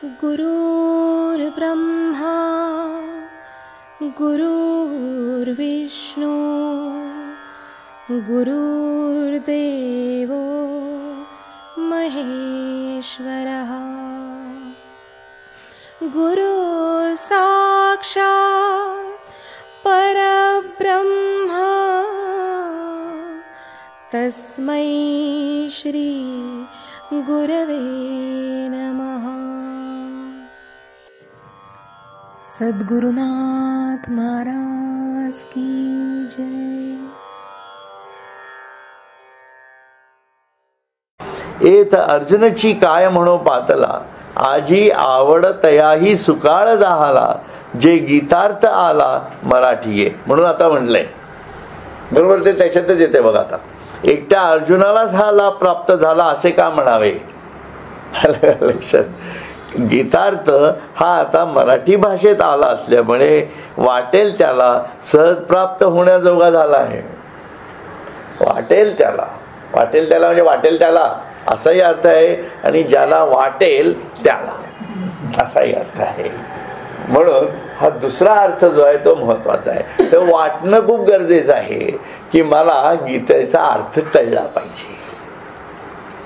गुरुर्ब्रह्मा गुरुर्विष्णू गुरुर्देवो महेश्वरः गुरु साक्षात् परब्रह्म तस्मै श्री गुरवे नमः। सद्गुरुनाथ महाराज की जय। एत अर्जुनची काय म्हणो पातला, आजी आवडतयाही सुकाळ जाहाला, जे गीतार्थ आला मराठीये. म्हणून आता म्हटलंय बरोबर, ते त्याच्यातच येते बघा. आता एकट्या अर्जुनालाच हा लाभ प्राप्त झाला असे का म्हणावे. गीतार्थ हा आता मराठी भाषेत आला असल्यामुळे वाटेल त्याला सहज प्राप्त होण्याजोगा झाला आहे. वाटेल त्याला म्हणजे वाटेल त्याला असाही अर्थ आहे, आणि ज्याला वाटेल त्याला असाही अर्थ आहे. म्हणून हा दुसरा अर्थ जो आहे तो महत्वाचा आहे. तर वाटणं खूप गरजेचं आहे की मला गीतेचा अर्थ कळला पाहिजे,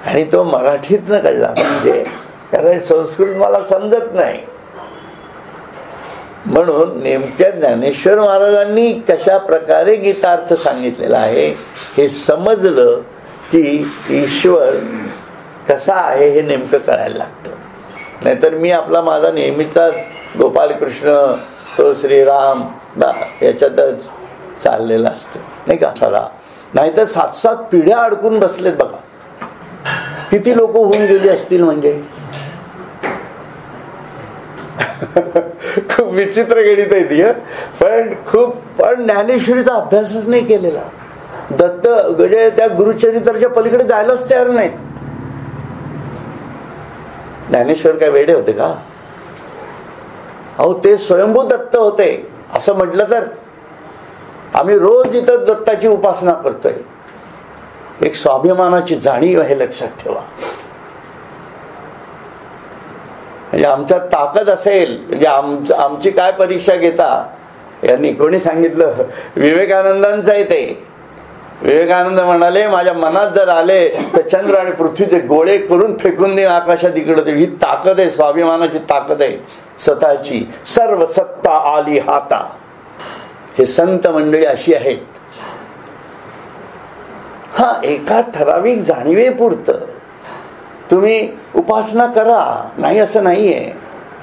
आणि तो मराठीतनं कळला पाहिजे, कारण संस्कृत मला समजत नाही. म्हणून नेमक्या ज्ञानेश्वर महाराजांनी कशा प्रकारे गीतार्थ सांगितलेला आहे हे समजलं की ईश्वर कसा आहे हे नेमकं कळायला लागतं. नाहीतर मी माझा नेहमीचाच गोपालकृष्ण तो श्रीराम याच्यातच चाललेला असतं नाही का सगळा. नाहीतर 7-7 पिढ्या अडकून बसलेत बघा. किती लोक होऊन गेली असतील म्हणजे. खूप विचित्र गणित आहे ती. पण ज्ञानेश्वरीचा अभ्यासच नाही केलेला. दत्त म्हणजे त्या गुरुचरित्राच्या पलीकडे जायलाच तयार नाहीत. ज्ञानेश्वर काय वेडे होते का. अहो ते स्वयंभू दत्त होते असं म्हटलं तर आम्ही रोज इथं दत्ताची उपासना करतोय. एक स्वाभिमानाची जाणीव आहे, लक्षात ठेवा. म्हणजे आमच्यात ताकद असेल म्हणजे आमची काय परीक्षा घेता. यांनी कोणी सांगितलं, विवेकानंदांचं आहे ते. विवेकानंद म्हणाले, माझ्या मनात जर आले तर चंद्र आणि पृथ्वीचे गोळे करून फेकून देईन आकाशात इकडे. ही ताकद आहे, स्वाभिमानाची ताकद आहे स्वतःची. सर्व सत्ता आली हाता. हे संत मंडळी अशी आहेत. हा एका ठराविक जाणीवेपुरतं तुम्ही उपासना करा, नाही असं नाहीये.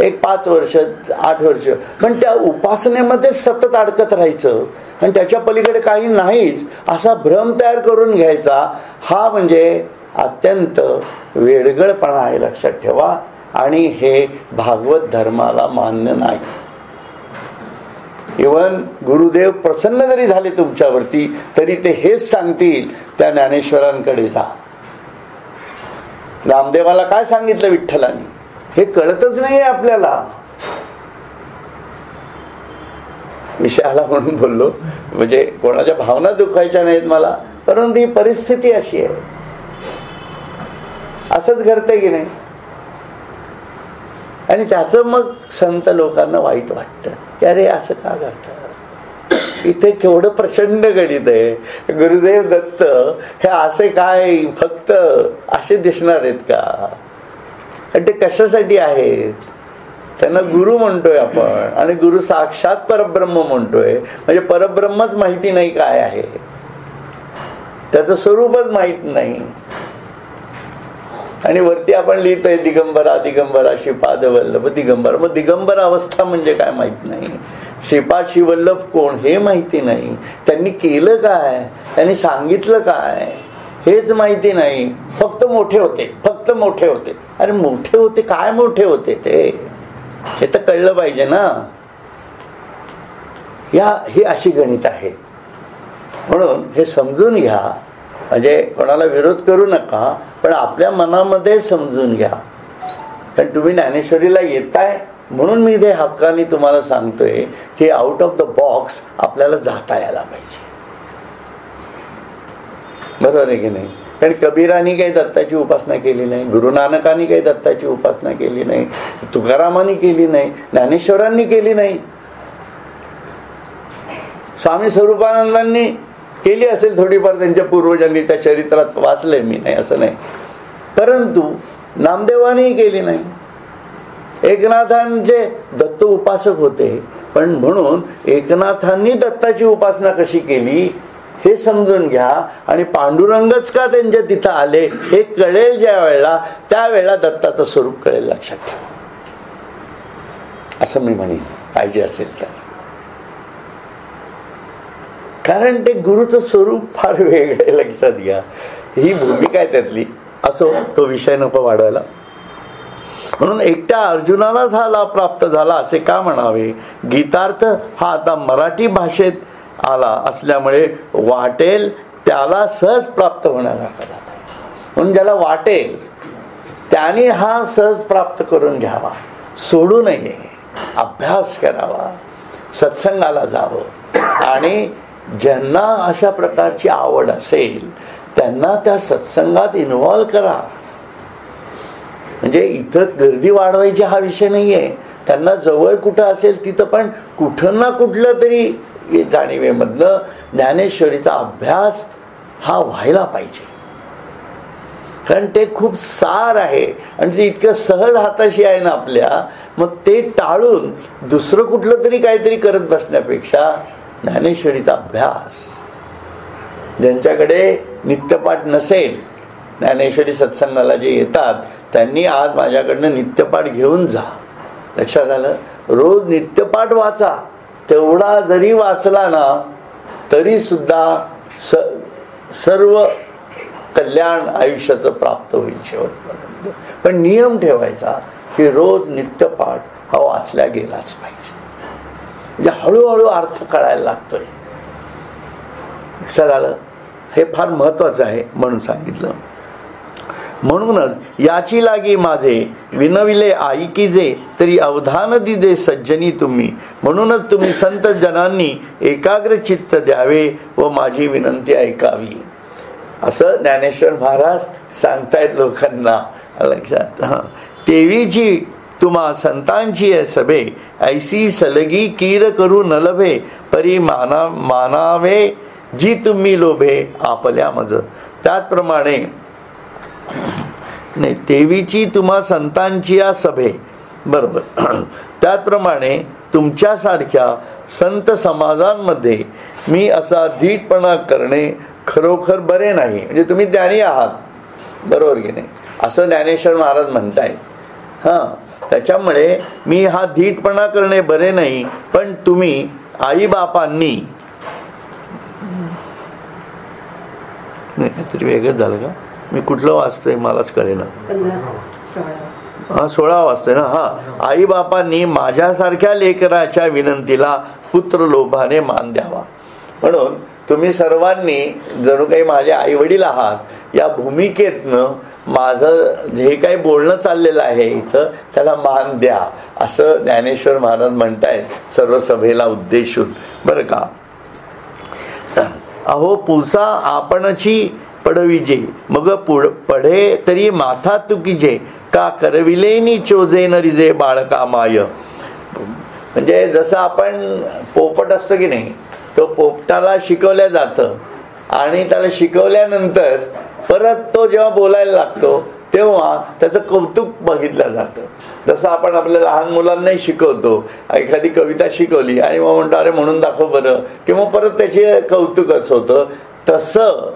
एक 5 वर्ष 8 वर्ष, पण त्या उपासनेमध्ये सतत अडकत राहायचं आणि त्याच्या पलीकडे काही नाहीच असा भ्रम तयार करून घ्यायचा, हा म्हणजे अत्यंत वेडगळपणा आहे, लक्षात ठेवा. आणि हे भागवत धर्माला मान्य नाही. इव्हन गुरुदेव प्रसन्न जरी झाले तुमच्यावरती तरी ते हेच सांगतील, त्या ज्ञानेश्वरांकडे जा. रामदेवाला काय सांगितलं विठ्ठलाने हे कळतच नाहीये आपल्याला. विषयाला म्हणून बोललो, म्हणजे कोणाच्या भावना दुखायच्या नाहीत मला, परंतु ही परिस्थिती अशी आहे. असंच घडतंय की नाही. आणि त्याचं मग संत लोकांना वाईट वाटतं की अरे असं का घडतं. इथे केवढं प्रचंड गणित आहे. गुरुदेव दत्त हे असे काय फक्त असे दिसणार आहेत का. आणि ते कशासाठी आहेत. त्यांना गुरु म्हणतोय आपण, आणि गुरु साक्षात परब्रह्म म्हणतोय. म्हणजे परब्रह्मच माहिती नाही काय आहे, त्याचं स्वरूपच माहित नाही. आणि वरती आपण लिहितोय दिगंबरा दिगंबरा श्रीपाद वल्लभ दिगंबर. मग दिगंबर अवस्था म्हणजे काय माहित नाही. श्रीपाद श्रीवल्लभ कोण हे माहिती नाही. त्यांनी केलं काय, त्यांनी सांगितलं काय हेच माहिती नाही. फक्त मोठे होते, फक्त मोठे होते. अरे मोठे होते काय, मोठे होते ते हे तर कळलं पाहिजे ना. ही अशी गणित आहे. म्हणून हे समजून घ्या. म्हणजे कोणाला विरोध करू नका, पण आपल्या मनामध्ये समजून घ्या. कारण तुम्ही ज्ञानेश्वरीला येताय म्हणून मी इथे हक्काने तुम्हाला सांगतोय की आउट ऑफ द बॉक्स आपल्याला जाता यायला पाहिजे. बरोबर आहे की नाही. कारण कबीरांनी काही दत्ताची उपासना केली नाही, गुरु नानकांनी काही दत्ताची उपासना केली नाही, तुकारामांनी केली नाही, ज्ञानेश्वरांनी केली नाही, स्वामी स्वरूपानंदांनी केली असेल थोडीफार त्यांच्या पूर्वजांनी, त्या चरित्रात वाचलंय मी, नाही असं नाही, परंतु नामदेवांनी केली नाही. एकनाथांचे दत्त उपासक होते, पण म्हणून एकनाथांनी दत्ताची उपासना कशी केली हे समजून घ्या, आणि पांडुरंगच का त्यांच्या तिथं आले हे कळेल ज्या वेळेला, त्यावेळेला दत्ताचं स्वरूप कळेल, लक्षात ठेवा, असं मी म्हणेन पाहिजे असेल तर. कारण ते गुरुचं स्वरूप फार वेगळं, लक्षात घ्या, ही भूमिका आहे त्यातली. असो, तो विषय नको वाढवायला. म्हणून एकट्या अर्जुनालाच हा लाभ प्राप्त झाला असे का म्हणावे. गीतार्थ हा आता मराठी भाषेत आला असल्यामुळे वाटेल त्याला सहज प्राप्त होण्यासारखा झाला. म्हणून ज्याला वाटेल त्याने हा सहज प्राप्त करून घ्यावा, सोडू नये, अभ्यास करावा, सत्संगाला जावं, आणि ज्यांना अशा प्रकारची आवड असेल त्यांना त्या सत्संगात इन्व्हॉल्व करा. म्हणजे इथं गर्दी वाढवायची हा विषय नाहीये, त्यांना जवळ कुठं असेल तिथं पण कुठं ना कुठलं तरी जाणीवेमधनं ज्ञानेश्वरीचा अभ्यास हा व्हायला पाहिजे. कारण ते खूप सार आहे आणि ते इतकं सहज हाताशी आहे ना आपल्या, मग ते टाळून दुसरं कुठलं तरी काहीतरी करत बसण्यापेक्षा ज्ञानेश्वरीचा अभ्यास, ज्यांच्याकडे नित्यपाठ नसेल, ज्ञानेश्वरी सत्संगाला जे येतात त्यांनी आज माझ्याकडनं नित्यपाठ घेऊन जा. लक्षात आलं. रोज नित्यपाठ वाचा, तेवढा जरी वाचला ना तरी सुद्धा सर्व कल्याण आयुष्याचं प्राप्त होईल शेवटपर्यंत. पण नियम ठेवायचा की रोज नित्यपाठ हा वाचल्या गेलाच पाहिजे. म्हणजे हळूहळू अर्थ कळायला लागतोय. लक्षात आलं. हे फार महत्वाचं आहे म्हणून सांगितलं. म्हणूनच याची लागी माझे विनविले ऐकी जे, तरी अवधान दिजे सज्जनी तुम्ही. म्हणूनच तुम्ही संत जनांनी एकाग्र चित्त द्यावे व माझी विनंती ऐकावी. असं ज्ञानेश्वर महाराज सांगतायत लोकांना. लक्षात. तेवीची तुम्हा संतांची सभे, ऐसी सलगी कीर करू न लभे, परी मानावे जी तुम्ही लोभे आपल्या मज. त्याचप्रमाणे नाही, तेवीची तुम्हा संतांची या सभे, बरोबर. त्याचप्रमाणे तुमच्यासारख्या संत समाजांमध्ये मी असा धीटपणा करणे खरोखर बरे नाही. म्हणजे तुम्ही ज्ञानी आहात, बरोबर की नाही, असं ज्ञानेश्वर महाराज म्हणतायत. त्याच्यामुळे मी हा धीटपणा करणे बरे नाही. पण तुम्ही आईबापांनी, काहीतरी वेगळंच झालं का, मी कुठलं वाचतोय मलाच कळेना. 16 वाजतोय ना. आई बापांनी माझ्यासारख्या लेकराच्या विनंतीला पुत्र लोभाने मान द्यावा. म्हणून तुम्ही सर्वांनी जणू काही माझे आई वडील आहात, या भूमिकेतनं माझं जे काही बोलणं चाललेलं आहे इथं त्याला मान द्या, असं ज्ञानेश्वर महाराज म्हणतायत सर्व सभेला उद्देशून. बरं का. अहो पुसा आपणची पडविजे, मग पढे तरी माथा तुकीजे, का करविलेनी चोजे नरिजे बाळका माय. म्हणजे जसं आपण पोपट असतो की नाही, तो पोपटाला शिकवल्या जातं आणि त्याला शिकवल्यानंतर परत तो जेव्हा बोलायला लागतो तेव्हा त्याचं कौतुक बघितलं जातं. जसं आपण आपल्या लहान मुलांनाही शिकवतो, एखादी कविता शिकवली आणि मग म्हणतो अरे म्हणून दाखव बरं, किंवा परत त्याचे कौतुकच होतं. तसं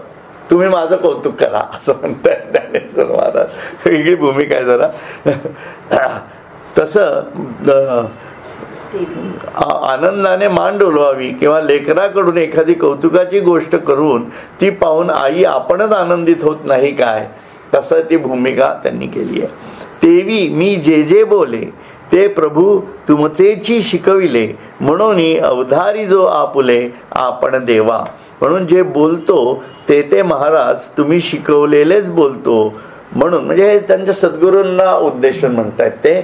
तुम्ही माझं कौतुक करा असं म्हणताय ज्ञानेश्वर महाराज. वेगळी भूमिका आहे जरा. तसं आनंदाने मान डोलवावी किंवा लेकराकडून एखादी कौतुकाची गोष्ट करून ती पाहून आई आपणच आनंदित होत नाही काय, तसं ती भूमिका त्यांनी केली आहे. तेवी मी जे जे बोले ते प्रभू तुमचेची शिकविले, म्हणून अवधारी जो आपुले आपण देवा. म्हणून जे बोलतो ते महाराज तुम्ही शिकवलेलेच बोलतो. म्हणून म्हणजे त्यांच्या सद्गुरूंना उद्देशून म्हणतायत ते,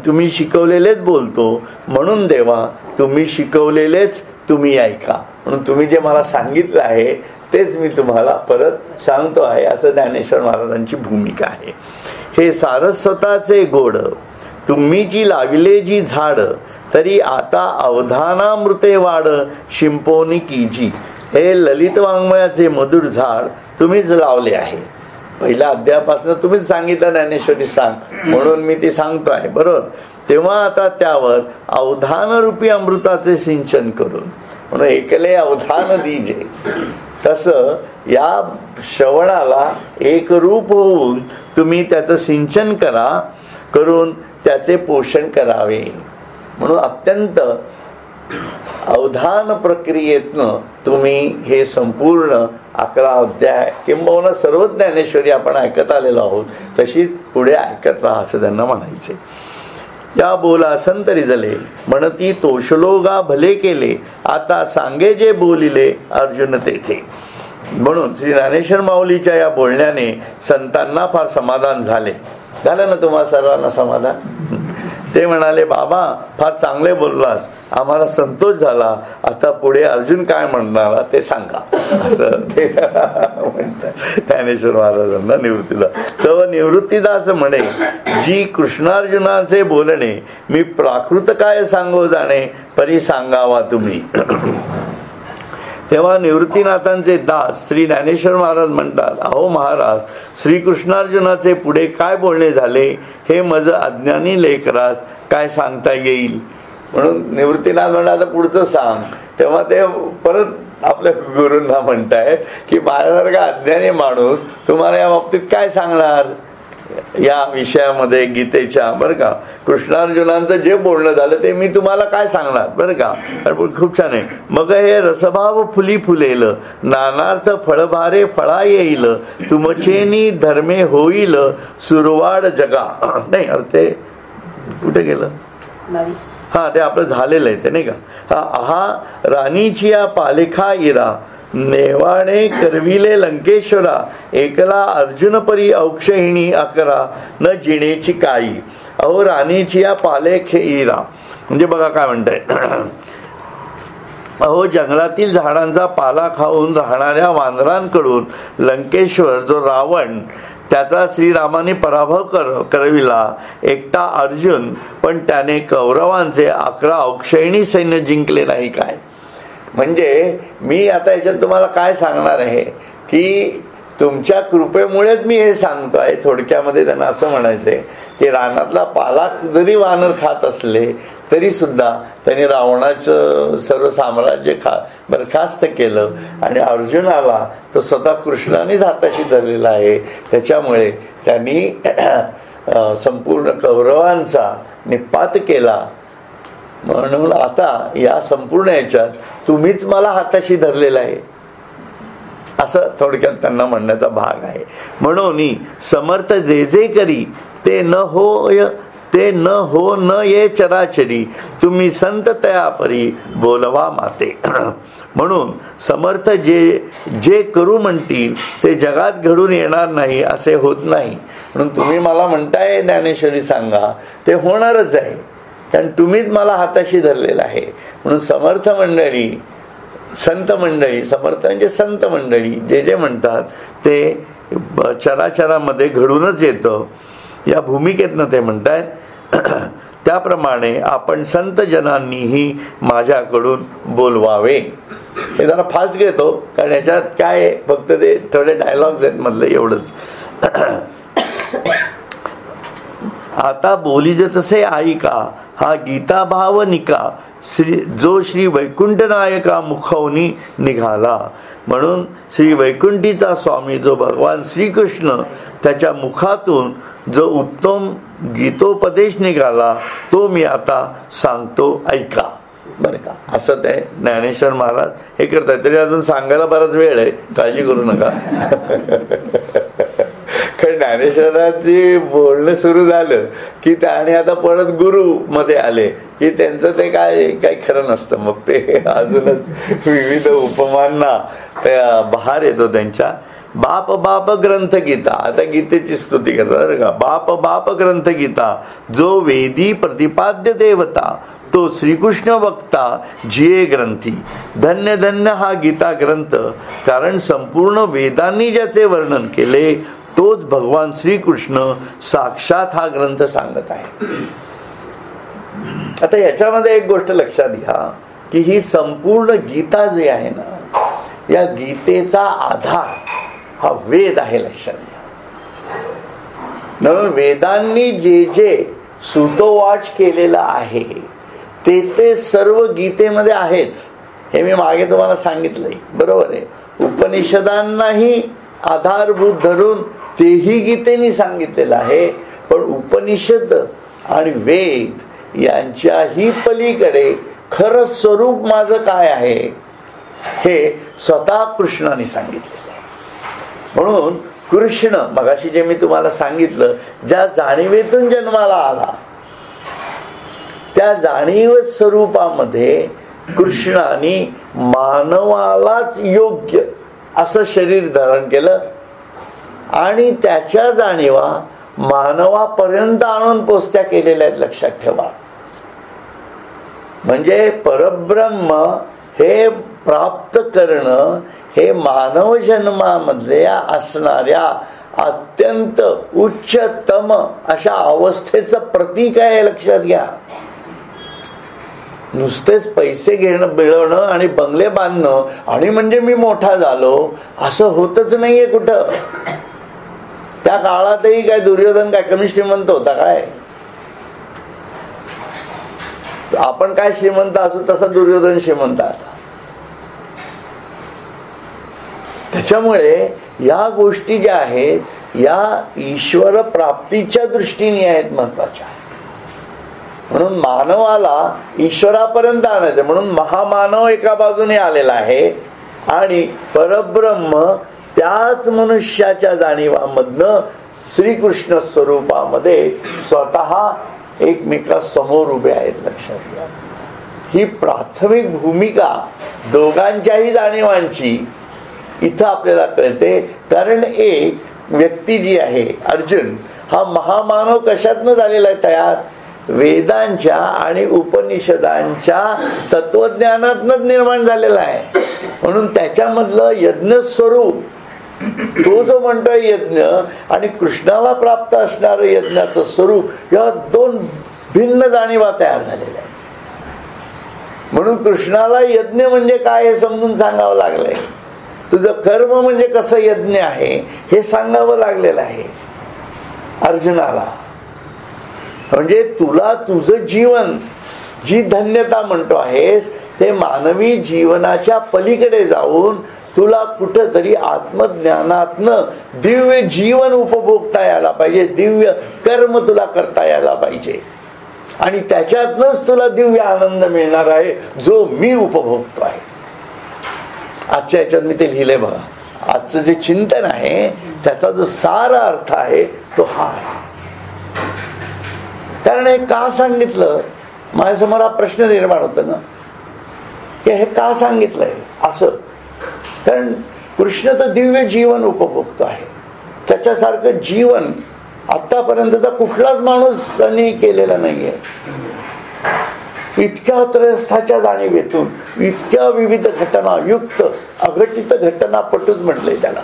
तुम्ही शिकवलेलेच बोलतो म्हणून देवा तुम्ही शिकवलेलेच तुम्ही ऐका. म्हणून तुम्ही जे मला सांगितलं आहे तेच मी तुम्हाला परत सांगतो आहे, असं ज्ञानेश्वर महाराजांची भूमिका आहे. हे सारस्वताचे गोड तुम्ही जी लाविले जी झाड, तरी आता अवधानामृते वाढ शिंपोनी कीजी. हे ललित वाङ्मयाचे मधुर झाड तुम्हीच लावले आहे. पहिल्या अध्यायापासून तुम्हीच सांगितलं ज्ञानेश्वरी सांग, म्हणून मी ते सांगतो आहे, बरोबर. तेव्हा आता त्यावर अवधान रूपी अमृताचे सिंचन करून, म्हणून एकले अवधान दीजे, तसं या श्रवणाला एक रूप होऊन तुम्ही त्याचं सिंचन करून त्याचे पोषण करावे. म्हणून अत्यंत अवधान प्रक्रियेतनं तुम्ही हे संपूर्ण 11 अध्याय किंबहुना सर्व ज्ञानेश्वरी आपण ऐकत आलेलो आहोत, तशीच पुढे ऐकत राहा असं त्यांना म्हणायचे. या बोला संतरी जले म्हणती तोषलोगा भले केले, आता सांगे जे बोलिले अर्जुन तेथे. म्हणून श्री ज्ञानेश्वर माऊलीच्या या बोलण्याने संतांना फार समाधान झालं ना. तुम्हाला सर्वांना समाधान? ते म्हणाले, बाबा फार चांगले बोललास, आम्हाला संतोष झाला, आता पुढे अर्जुन काय म्हणणार ते सांगा, असं ते म्हणतात ज्ञानेश्वर महाराजांना निवृत्तीदास. तर निवृत्तीदास म्हणे, जी कृष्णार्जुनाचे बोलणे मी प्राकृत काय सांगो जाणे, परी सांगावा तुम्ही. तेव्हा निवृत्तीनाथांचे दास श्री ज्ञानेश्वर महाराज म्हणतात, अहो महाराज, श्रीकृष्णार्जुनाचे पुढे काय बोलणे झाले हे मज अज्ञानी लेकरास काय सांगता येईल. म्हणून निवृत्तीनाथ म्हणतात, पुढचं सांग. तेव्हा ते परत आपल्या गुरूंना म्हणतायत की माझ्यासारखा अज्ञानी माणूस तुम्हाला या बाबतीत काय सांगणार या विषयामध्ये गीतेच्या, बरं का. कृष्णार्जुनांचं जे बोलणं झालं ते मी तुम्हाला काय सांगणार, बरं का. खूप छान आहे. मग हे रसभाव फुली फुलेल, नानार्थ फळभारे फळा येईल, तुमचेनी धर्मे होईल सुरवाड जगा. नाही ते कुठे गेलं, हा ते आपलं झालेलं आहे ते, नाही का. हा राणीची या पालेखा इरा, नेवाणे करविले लंकेश्वरा, एकला अर्जुन परी औक्षहिणी अकरा, न जिणेची काई. अहो राणीची या पालेखे इरा म्हणजे बघा काय म्हणताय, अहो जंगलातील झाडांचा पाला खाऊन राहणाऱ्या वानरांकडून लंकेश्वर जो रावण, त्याचा श्रीरामाने पराभव करविला. एकटा अर्जुन, पण त्याने कौरवांचे 11 औक्षयणी सैन्य जिंकले नाही काय. म्हणजे मी आता याच्यात तुम्हाला काय सांगणार आहे की तुमच्या कृपेमुळेच मी हे सांगतो आहे. थोडक्यामध्ये त्यांना असं म्हणायचंय की रानातला पाला जरी वानर खात असले तरी सुद्धा त्यांनी रावणाचं सर्व साम्राज्य बरखास्त केलं, आणि अर्जुनाला तो स्वतः कृष्णानेच हाताशी धरलेला आहे. त्याच्यामुळे त्यांनी संपूर्ण कौरवांचा निपात केला. म्हणून आता या संपूर्ण याच्यात तुम्हीच मला हाताशी धरलेला आहे, असं थोडक्यात त्यांना म्हणण्याचा भाग आहे. म्हणून समर्थ जे जे करी ते न हो न ये चराचरी, तुम्ही संत तया परी बोलवा माते. म्हणून समर्थ जे करू म्हणतील ते जगात घडून येणार नाही असे होत नाही. म्हणून तुम्ही मला म्हणताय ज्ञानेश्वरी सांगा, ते होणारच आहे, कारण तुम्हीच मला हाताशी धरलेला आहे. म्हणून समर्थ मंडळी, संत मंडळी, समर्थ म्हणजे संत मंडळी, जे जे म्हणतात ते चराचरामध्ये घडूनच येतं, या भूमिकेतनं ते म्हणतात. त्याप्रमाणे आपण संत जनांनीही माझ्याकडून बोलवावे. हे जरा फास्ट घेतो कारण याच्यात काय फक्त ते थोडे डायलॉग्स आहेत मधले, एवढंच. आता बोलीज तसे ऐका, हा गीता भाव निका, जो श्री वैकुंठ नायका मुखवनी निघाला. म्हणून श्री वैकुंठीचा स्वामी जो भगवान श्रीकृष्ण, त्याच्या मुखातून जो उत्तम गीतोपदेश निघाला तो मी आता सांगतो ऐका, बरं का. असं ते ज्ञानेश्वर महाराज हे करतात. तरी अजून सांगायला बराच वेळ आहे, काळजी करू नका. कारण ज्ञानेश्वरांची बोलणं सुरू झालं की त्याने आता परत गुरु मध्ये आले की त्यांचं ते काही खरं नसतं. मग ते अजूनच विविध उपमांना बहार येतो त्यांच्या. बाप बाप ग्रंथ गीता, आता गीतेची स्तुती करतात बरं का. बाप बाप ग्रंथ गीता, जो वेदी प्रतिपाद्य देवता, तो श्रीकृष्ण वक्ता जिये ग्रंथी. धन्य धन्य हा गीता ग्रंथ, कारण संपूर्ण वेदांनी ज्याचे वर्णन केले तोच भगवान श्रीकृष्ण साक्षात हा ग्रंथ सांगत आहे. आता याच्यामध्ये एक गोष्ट लक्षात घ्या की ही संपूर्ण गीता जी आहे ना, या गीतेचा आधार हा वेद आहे. लक्षात घ्या. म्हणून वेदांनी जे जे सुतोवाच केलेला आहे ते सर्व गीतेमध्ये आहेच. हे मी मागे तुम्हाला सांगितलंय, बरोबर आहे. उपनिषदांनाही आधारभूत धरून तेही गीतेने सांगितलेलं आहे. पण उपनिषद आणि वेद यांच्याही पलीकडे खरं स्वरूप माझं काय आहे हे स्वतः कृष्णाने सांगितलेलं आहे. म्हणून कृष्ण, मगाशी जे मी तुम्हाला सांगितलं, ज्या जाणीवेतून जन्माला आला त्या जाणीव स्वरूपामध्ये कृष्णाने मानवालाच योग्य असं शरीर धारण केलं आणि त्याच्या जाणीवा मानवापर्यंत आणून पोचत्या केलेल्या आहेत. लक्षात ठेवा. म्हणजे परब्रह्म हे प्राप्त करणं हे मानव जन्मामधल्या असणाऱ्या अत्यंत उच्चतम अशा अवस्थेचं प्रतीक आहे. लक्षात घ्या. नुसतेच पैसे घेणं, मिळवणं आणि बंगले बांधणं आणि म्हणजे मी मोठा झालो असं होतच नाहीये कुठं. त्या काळातही काय दुर्योधन काय कमी श्रीमंत होता काय? आपण काय श्रीमंत असू तसा दुर्योधन श्रीमंत आता. त्याच्यामुळे या गोष्टी ज्या आहेत या ईश्वर प्राप्तीच्या दृष्टीने आहेत, महत्वाच्या. म्हणून मानवाला ईश्वरापर्यंत आणायचं. म्हणून महामानव एका बाजूने आलेला आहे आणि परब्रह्म त्याच मनुष्याच्या जाणीवामधनं श्रीकृष्ण स्वरूपामध्ये स्वतः एकमेकांसमोर उभे आहेत. लक्षात घ्या. ही प्राथमिक भूमिका दोघांच्याही जाणीवांची इथं आपल्याला कळते. कारण एक व्यक्ती जी आहे अर्जुन, हा महामानव कशातनं झालेला आहे तयार? वेदांच्या आणि उपनिषदांच्या तत्वज्ञानातनच निर्माण झालेला आहे. म्हणून त्याच्यामधलं यज्ञ स्वरूप, तो जो म्हणतोय यज्ञ आणि कृष्णाला प्राप्त असणारं यज्ञाचं स्वरूप, या दोन भिन्न जाणीवा तयार झालेल्या आहेत. म्हणून कृष्णाला यज्ञ म्हणजे काय हे समजून सांगावं लागलंय. तुझं कर्म म्हणजे कसं यज्ञ आहे हे सांगावं लागलेलं आहे अर्जुनाला. म्हणजे तुला तुझं जीवन, जी धन्यता म्हणतो आहेस, ते मानवी जीवनाच्या पलीकडे जाऊन तुला कुठंतरी आत्मज्ञानातनं दिव्य जीवन उपभोगता यायला पाहिजे, दिव्य कर्म तुला करता यायला पाहिजे आणि त्याच्यातनच तुला दिव्य आनंद मिळणार आहे जो मी उपभोगतो आहे. आजच्या याच्यात मी ते लिहिले बघा. आजचं जे चिंतन आहे त्याचा जो सार अर्थ आहे तो हा आहे. कारण हे का सांगितलं, माझ्यासमोर हा प्रश्न निर्माण होतो ना की हे का सांगितलंय असं. कारण कृष्ण तर दिव्य जीवन उपभोगतो आहे. त्याच्यासारखं जीवन आतापर्यंतचा कुठलाच माणूस त्यांनी केलेला नाहीये. इतक्या त्रयस्थाच्या जाणीवेतून इतक्या विविध घटना युक्त अघटित घटनापटूच म्हटलंय त्याला.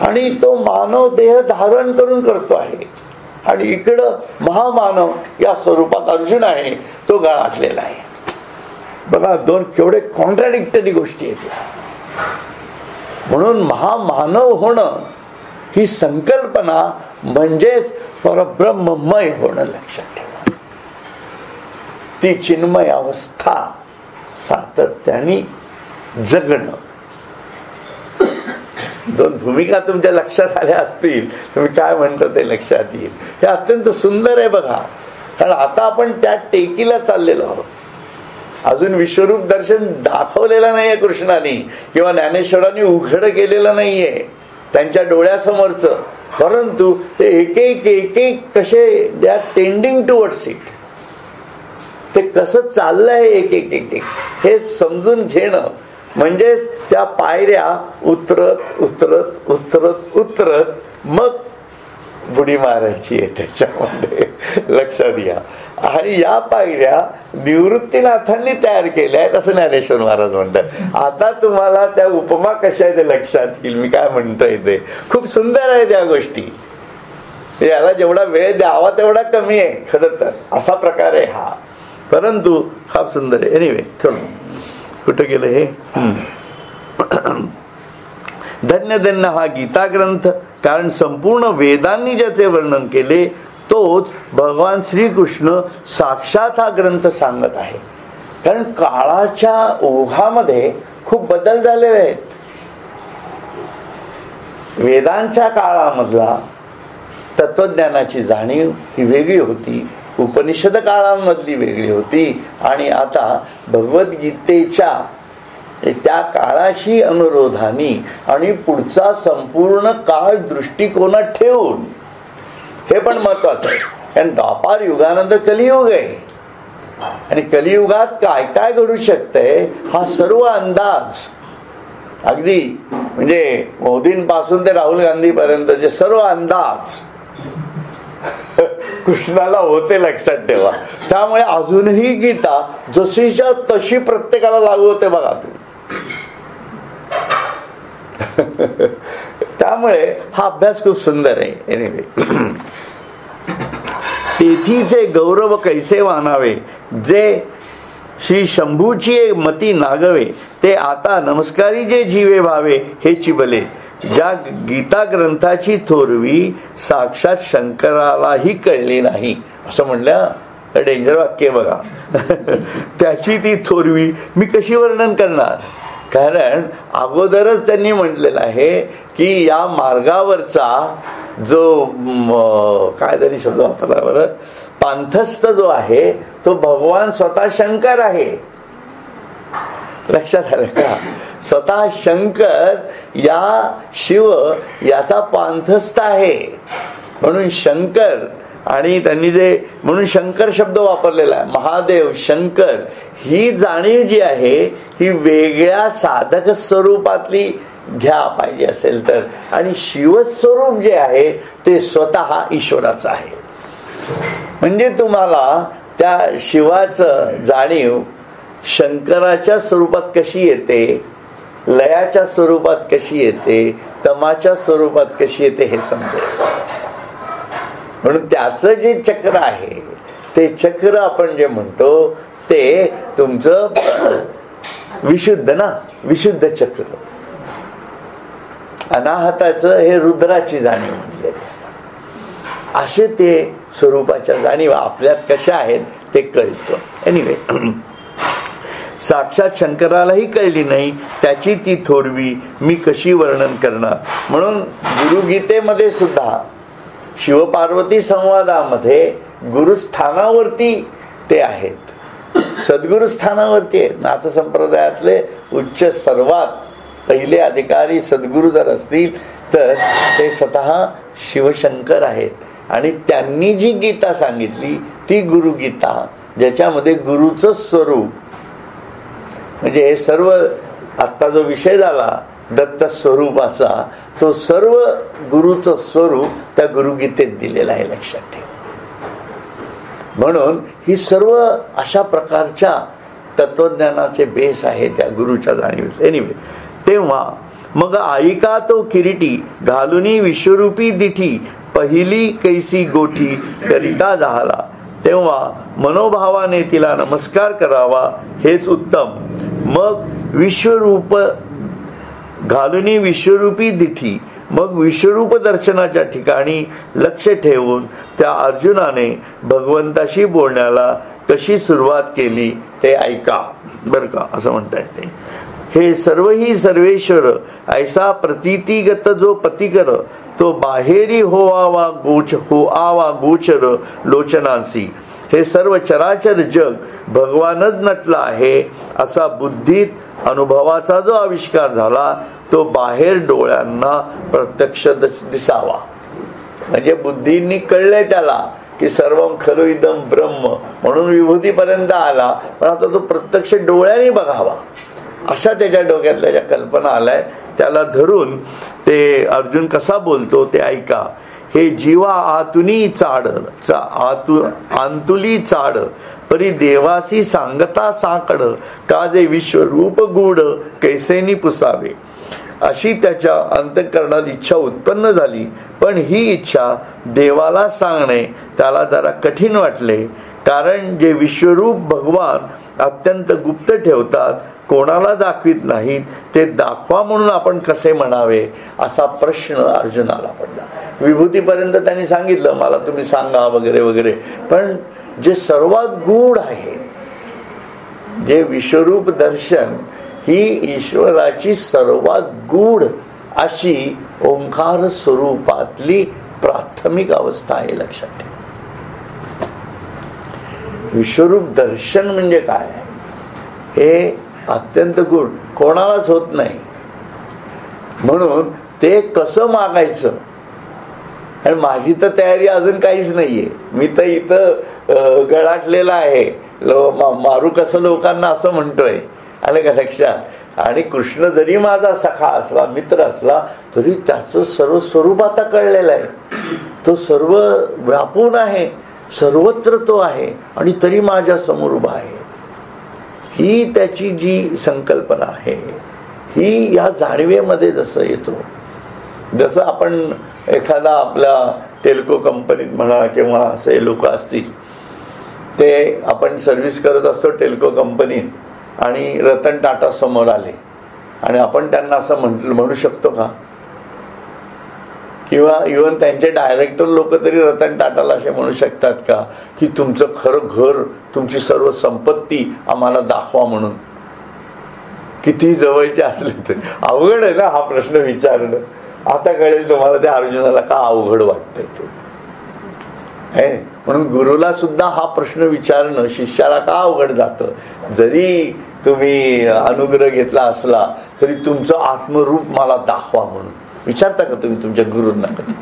आणि तो मानव देह धारण करून करतो आहे. आणि इकडं महामानव या स्वरूपात अर्जुन आहे, तो गाळाटलेला आहे. बघा, दोन केवढे कॉन्ट्राडिक्टरी गोष्टी आहेत. म्हणून महामानव होणं ही संकल्पना म्हणजेच परब्रह्ममय होणं. लक्षात ठेवा. ती चिन्मय अवस्था सातत्याने जगणं. दोन भूमिका तुमच्या लक्षात आल्या असतील, तुम्ही काय म्हणतो ते लक्षात येईल. हे अत्यंत सुंदर आहे बघा. कारण आता आपण त्या टेकीला चाललेलो आहोत. अजून विश्वरूप दर्शन दाखवलेलं नाहीये कृष्णाने किंवा ज्ञानेश्वरांनी उघड केलेलं नाहीये त्यांच्या डोळ्यासमोरच, परंतु ते एक एक कसे they are tending towards it. ते कसं चाललंय एक एक एक एक हे समजून घेणं म्हणजेच त्या पायऱ्या उतरत उतरत उतरत उतरत मग बुडी मारायची आहे त्याच्यामध्ये. लक्षात घ्या. आणि या पायऱ्या निवृत्तीनाथांनी तयार केल्या आहेत असं ज्ञानेश्वर महाराज म्हणतात. आता तुम्हाला त्या उपमा कशा आहेत ते लक्षात येईल. मी काय म्हणतोय ते खूप सुंदर आहे त्या गोष्टी. याला जेवढा वेळ द्यावा तेवढा कमी आहे खरं तर, असा प्रकार आहे हा, परंतु हा सुंदर आहे. एनिवे चलो कुठं गेलं हे. धन्य धन्य हा गीता ग्रंथ, कारण संपूर्ण वेदांनी ज्याचे वर्णन केले तोच भगवान श्रीकृष्ण साक्षात हा ग्रंथ सांगत आहे. कारण काळाच्या ओघामध्ये खूप बदल झालेले आहेत. वेदांच्या काळामधला तत्वज्ञानाची जाणीव ही वेगळी होती, उपनिषद काळांमधली वेगळी होती, आणि आता भगवद्गीतेच्या त्या काळाशी अनुरोधानी आणि पुढचा संपूर्ण काळ दृष्टिकोनात ठेवून, हे पण महत्वाचं आहे. कारण द्वापार युगानंतर कलियुग आहे, आणि कलियुगात काय काय घडू शकतंय हा सर्व अंदाज, अगदी म्हणजे मोदींपासून ते राहुल गांधी पर्यंतचे सर्व अंदाज कृष्णाला होते, लक्षात ठेवा. त्यामुळे अजूनही गीता जशीच्या तशी प्रत्येकाला लागू होते बघा तू. त्यामुळे हा अभ्यास खूप सुंदर आहे. एनिवे, तेथीचे गौरव कैसे वानावे, जे श्री शंभूची मती नागवे, ते आता नमस्कारी जे जीवे भावे हे चिबले. ज्या गीता ग्रंथाची थोरवी साक्षात शंकरालाही कळली नाही, असं म्हणलं डेंजर वाक्य बघा. त्याची ती थोरवी मी कशी वर्णन करणार. कारण अगोदरच त्यांनी म्हटलेलं आहे की या मार्गावरचा जो काय तरी शब्द वापरला बरं, पांथस्थ जो आहे तो भगवान स्वतः शंकर आहे. लक्षात आलं का. स्वतः शंकर या शिव याचा पांथस्थ आहे, म्हणून शंकर. आणि त्यांनी जे म्हणून शंकर शब्द वापरलेला आहे, महादेव शंकर, ही जाणीव जी आहे ही वेगळ्या साधक स्वरूपातली घ्या पाहिजे असेल तर. आणि शिवस्वरूप जे आहे ते स्वतः ईश्वराचं आहे. म्हणजे तुम्हाला त्या शिवाचं जाणीव शंकराच्या स्वरूपात कशी येते, लयाच्या स्वरूपात कशी येते, तमाच्या स्वरूपात कशी येते हे समजेल. म्हणून त्याचं जे चक्र आहे ते चक्र आपण जे म्हणतो ते तुमचं विशुद्ध ना, विशुद्ध चक्र. अनाहताचं हे रुद्राची जाणीव म्हटले. असे ते स्वरूपाच्या जाणीव आपल्यात कशा आहेत ते कळतं. एनिवे, साक्षात शंकरालाही कळली नाही, त्याची ती थोरवी मी कशी वर्णन करणार. म्हणून गुरुगीतेमध्ये सुद्धा शिवपार्वती संवादामध्ये गुरुस्थानावरती ते आहेत, सद्गुरु स्थानावरती आहेत. नाथ संप्रदायातले उच्च सर्वात पहिले अधिकारी सद्गुरु जर असतील तर ते स्वतः शिवशंकर आहेत. आणि त्यांनी जी गीता सांगितली ती गुरुगीता, ज्याच्यामध्ये गुरुचं स्वरूप म्हणजे हे सर्व आता जो विषय झाला दत्त स्वरूपाचा, तो सर्व गुरुचं स्वरूप त्या गुरुगीतेत दिलेला आहे, लक्षात ठेवा. म्हणून ही सर्व अशा प्रकारच्या तत्वज्ञानाचे बेस आहे त्या गुरुच्या जाणीवेत. एनिवे, तेव्हा मग ऐका तो किरीटी घालुनी विश्वरूपी दिठी, पहिली कैसी गोठी करिता झाला. तेव्हा मनोभावाने तिला नमस्कार करावा हेच उत्तम. मग विश्वरूप घालुनी विश्वरूपी दिठी, मग विश्वरूप दर्शनाच्या ठिकाणी लक्ष ठेवून त्या अर्जुनाने भगवंताशी बोलण्याला कशी सुरुवात केली ते ऐका. बर का, असं म्हणता येते. हे सर्वही सर्वेश्वर ऐसा प्रतीतिगत जो पतिकर, तो बाहेरी होआवा गोचर लोचनासी. हे सर्व चराचर जग भगवानच नटला आहे असा बुद्धीत अनुभवाचा जो आविष्कार झाला तो बाहेर डोळ्यांना प्रत्यक्ष दिसावा. म्हणजे बुद्धींनी कळले त्याला की सर्वम खलु इदम ब्रह्म, म्हणून विभूतीपर्यंत आला, पण आता तो प्रत्यक्ष डोळ्यांनी बघावा अशा त्याच्या डोक्यातल्या ज्या कल्पना आलाय त्याला धरून ते अर्जुन कसा बोलतो ते ऐका. हे जीवा आतुनी चाड आंतुली चाड परी देवासी सांगता साकड का जे विश्वरूप गूढ कैसेनी पुसावे. अशी त्याच्या अंतःकरणात इच्छा उत्पन्न झाली. पण ही इच्छा देवाला सांगणे त्याला जरा कठीण वाटले. कारण जे विश्वरूप भगवान अत्यंत गुप्त ठेवतात, कोणाला दाखवित नाहीत, ते दाखवा म्हणून आपण कसे म्हणावे असा प्रश्न अर्जुनाला पडला. विभूतीपर्यंत त्यांनी सांगितलं मला तुम्ही सांगा वगैरे वगैरे, पण जे सर्वात गूढ आहे, जे विश्वरूप दर्शन ही ईश्वराची सर्वात गूढ अशी ओंकार स्वरूपातली प्राथमिक अवस्था आहे. लक्षात ठेवा, विश्वरूप दर्शन म्हणजे काय हे अत्यंत गूढ, कोणालाच होत नाही. म्हणून ते कसं मागायचं, आणि माझी तर तयारी अजून काहीच नाहीये. मी तर इथं गळाटलेला आहे, मारू कसं लोकांना असं म्हणतोय. आलं का लक्षात. आणि कृष्ण जरी माझा सखा असला, मित्र असला, तरी त्याचं सर्व स्वरूप आता कळलेलं आहे. तो सर्व व्यापून आहे, सर्वत्र तो आहे, आणि तरी माझ्या समोर उभा आहे. ही त्याची जी संकल्पना आहे ही या जाणीवेमध्ये जसं येतो, जसं आपण एखादा आपल्या टेल्को कंपनीत म्हणा किंवा असे लोक असतील, ते आपण सर्व्हिस करत असतो टेल्को कंपनीत, आणि रतन टाटा समोर आले आणि आपण त्यांना असं म्हणू शकतो का? किंवा इव्हन त्यांचे डायरेक्टर लोक तरी रतन टाटाला असे म्हणू शकतात का की तुमचं खरं घर, तुमची सर्व संपत्ती आम्हाला दाखवा म्हणून? किती जवळचे असले तरी अवघड आहे ना हा प्रश्न विचारणं. आता कळेल तुम्हाला त्या अर्जुनाला का अवघड वाटतंय ते. म्हणून गुरुला सुद्धा हा प्रश्न विचारणं शिष्याला का अवघड जातं. जरी तुम्ही अनुग्रह घेतला असला तरी तुमचं आत्मरूप मला दाखवा म्हणून विचारता का तुम्ही तुमच्या गुरूंना? कधी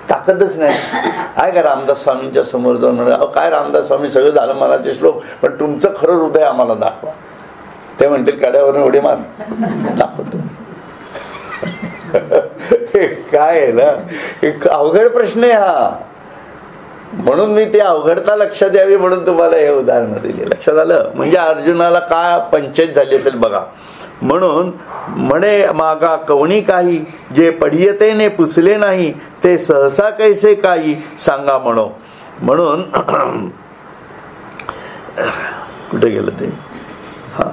ताकदच नाही. काय का रामदास स्वामींच्या समोर जाऊन म्हणा, काय रामदास स्वामी सगळं झालं मला ते श्लोक, पण तुमचं खरं हृदय आम्हाला दाखवा. ते म्हणतील कड्यावरून उडी मार, दाखवतो. काय आहे ना, एक अवघड प्रश्न आहे हा. म्हणून मी ते अवघडता लक्षात यावी म्हणून तुम्हाला हे उदाहरण दिले. लक्षात आलं. म्हणजे अर्जुनाला काय पंचायत झाली असेल बघा. म्हणून म्हणे मागा कवणी काही जे पडियतेने पुसले नाही, ते सहसा कैसे काही सांगा म्हणो. म्हणून कुठे गेलं ते, हा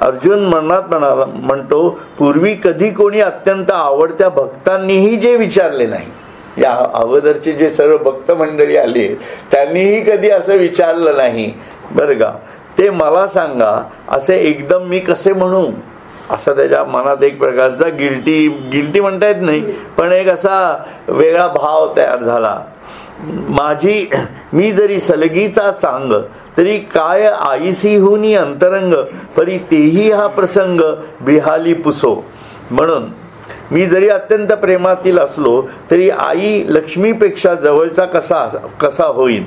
अर्जुन म्हणतो पूर्वी कधी कोणी अत्यंत आवडत्या भक्तांनीही जे विचारले नाही, या अगोदरचे जे सर्व भक्त मंडळी आले त्यांनीही कधी असं विचारलं नाही बरं का. ते मला सांगा असे एकदम मी कसे म्हणू, असा त्याच्या मनात एक प्रकारचा गिल्टी म्हणता येत नाही, पण एक असा वेगळा भाव तयार झाला. मी जरी सलगीचा चांग, तरी काय आईसी हुनी अंतरंग, परी तेही हा प्रसंग बिहाली पुसो. म्हणून मी जरी अत्यंत प्रेमातील असलो तरी आई लक्ष्मीपेक्षा जवळचा कसा होईल.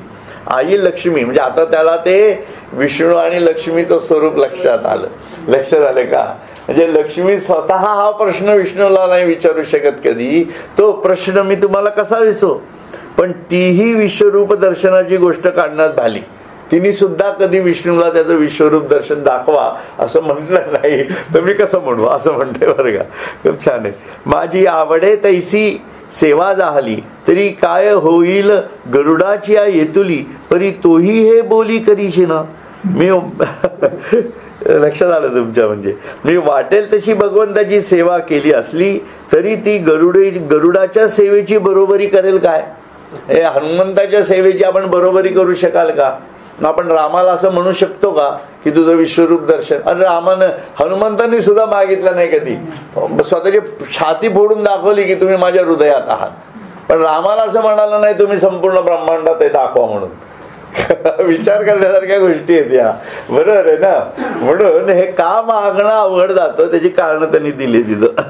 आई लक्ष्मी म्हणजे आता त्याला ते विष्णू आणि लक्ष्मीचं स्वरूप लक्षात आलं. लक्षात आलं का? म्हणजे लक्ष्मी स्वतः हा प्रश्न विष्णूला नाही विचारू शकत कधी, तो प्रश्न मी तुम्हाला कसा विसरू. पण तीही विश्वरूप दर्शनाची गोष्ट काढण्यात झाली. तिने सुद्धा कधी विष्णूला त्याचं विश्वरूप दर्शन दाखवा असं म्हटलं नाही, तर मी कसं म्हणू असं म्हणते बरं का. खूप छान आहे. माझी आवडे तैसी सेवा झाली, तरी काय होईल गरुडाची येतुली, परी तोही हे बोली करीशी ना. मी लक्षात आलं तुमच्या. म्हणजे मी वाटेल तशी भगवंताची सेवा केली असली तरी ती गरुडाच्या सेवेची बरोबरी करेल काय? हे हनुमंताच्या सेवेची आपण बरोबरी करू शकाल का? आपण रामाला असं म्हणू शकतो का की तुझं विश्वरूप दर्शन? अरे हनुमंतांनी सुद्धा मागितलं नाही कधी, स्वतःची छाती फोडून दाखवली की तुम्ही माझ्या हृदयात आहात, पण रामाला असं म्हणालं नाही तुम्ही संपूर्ण ब्रह्मांडात आहे दाखवा म्हणून. विचार करण्यासारख्या गोष्टी आहेत या, बरोबर आहे ना. म्हणून हे का मागणं अवघड जातं त्याची कारण त्यांनी दिली तिथं.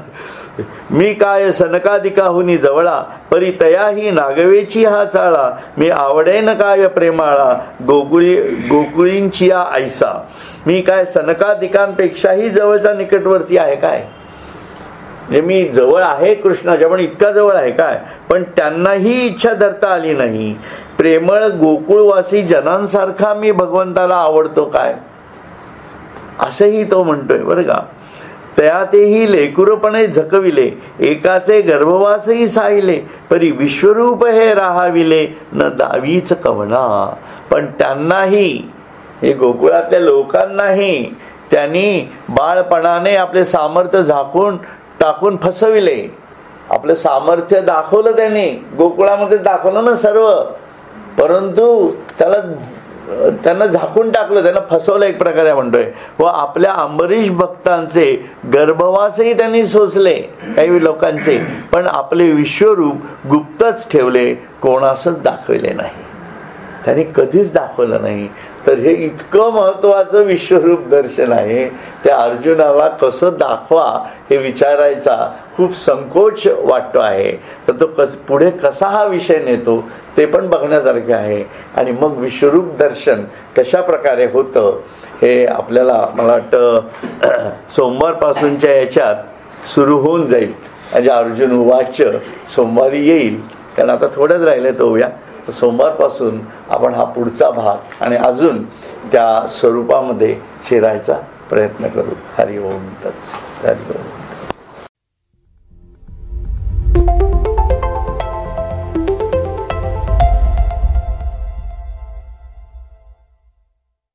मी काय सनकादिकाहुनी जवळा, परी तयाही नागवेची हा चाळा, मी आवडेन काय प्रेमाळा, गोकुळींची या ऐसा. मी काय सनकादिकांपेक्षाही जवळचा निकटवर्ती आहे काय? म्हणजे मी जवळ आहे कृष्णाच्या, पण इतका जवळ आहे काय, पण त्यांनाही इच्छा धरता आली नाही. प्रेमळ गोकुळवासी जनांसारखा मी भगवंताला आवडतो काय, असंही तो म्हणतोय बरं का. त्या तेही लेकुरपणे झकविले, एकाचे गर्भवासही साहिले, परी विश्वरूप हे राहाविले, न दावीच कवना. पण त्यांनाही, हे गोकुळातल्या लोकांनाही त्यांनी बाळपणाने आपले सामर्थ्य झाकून टाकून फसविले. आपलं सामर्थ्य दाखवलं त्यांनी, गोकुळामध्ये दाखवलं ना सर्व, परंतु त्यांना झाकून टाकलं, त्यांना फसवलं एक प्रकारे म्हणतोय. व आपल्या अंबरीश भक्तांचे गर्भवासही त्यांनी सोसले काही लोकांचे, पण आपले विश्वरूप गुप्तच ठेवले, कोणासच दाखवले नाही, त्यांनी कधीच दाखवलं नाही. तर हे इतकं महत्वाचं विश्वरूप दर्शन आहे, त्या अर्जुनाला कसं दाखवा हे विचारायचा खूप संकोच वाटतो आहे. तर तो पुढे कसा हा विषय नेतो ते पण बघण्यासारखे आहे. आणि मग विश्वरूप दर्शन कशा प्रकारे होतं हे आपल्याला मला वाटतं सोमवारपासूनच्या याच्यात सुरू होऊन जाईल. म्हणजे अर्जुन उवाच सोमवारी येईल, कारण आता थोडंच राहिले तो उया. सोमवारपासून आपण हा पुढचा भाग आणि अजून त्या स्वरूपामध्ये शिरायचा प्रयत्न करू. हरि ओम तत्सत. हरि ओम.